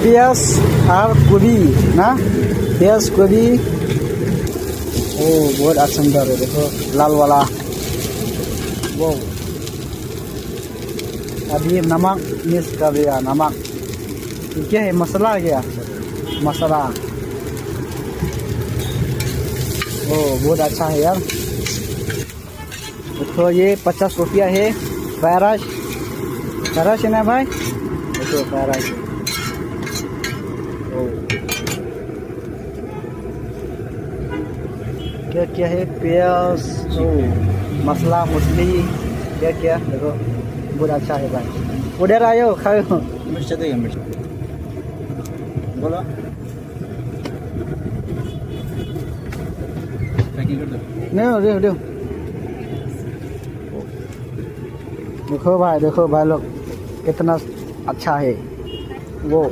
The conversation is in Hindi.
पियाज और गोभी ना, पियाज गोभी। ओ बहुत सुंदर है, देखो लाल वाला। वो अभी नमक मिक्स कर दिया, नमक। ये क्या है, मसाला क्या, मसाला। ओ बहुत अच्छा है यार। देखो ये 50 रुपया है। फ्राइड राइस, फ्राइड राइस है ना भाई, देखो फ्राइड राइस। ओ क्या क्या है, प्याज, ओ मसाला मछली, क्या क्या देखो बहुत अच्छा है भाई। उधर आयो खाओ। मिर्च देगा, मिर्च बोलो, पैकिंग कर दो। नहीं दे दो। देखो भाई, देखो भाई लोग कितना अच्छा है वो।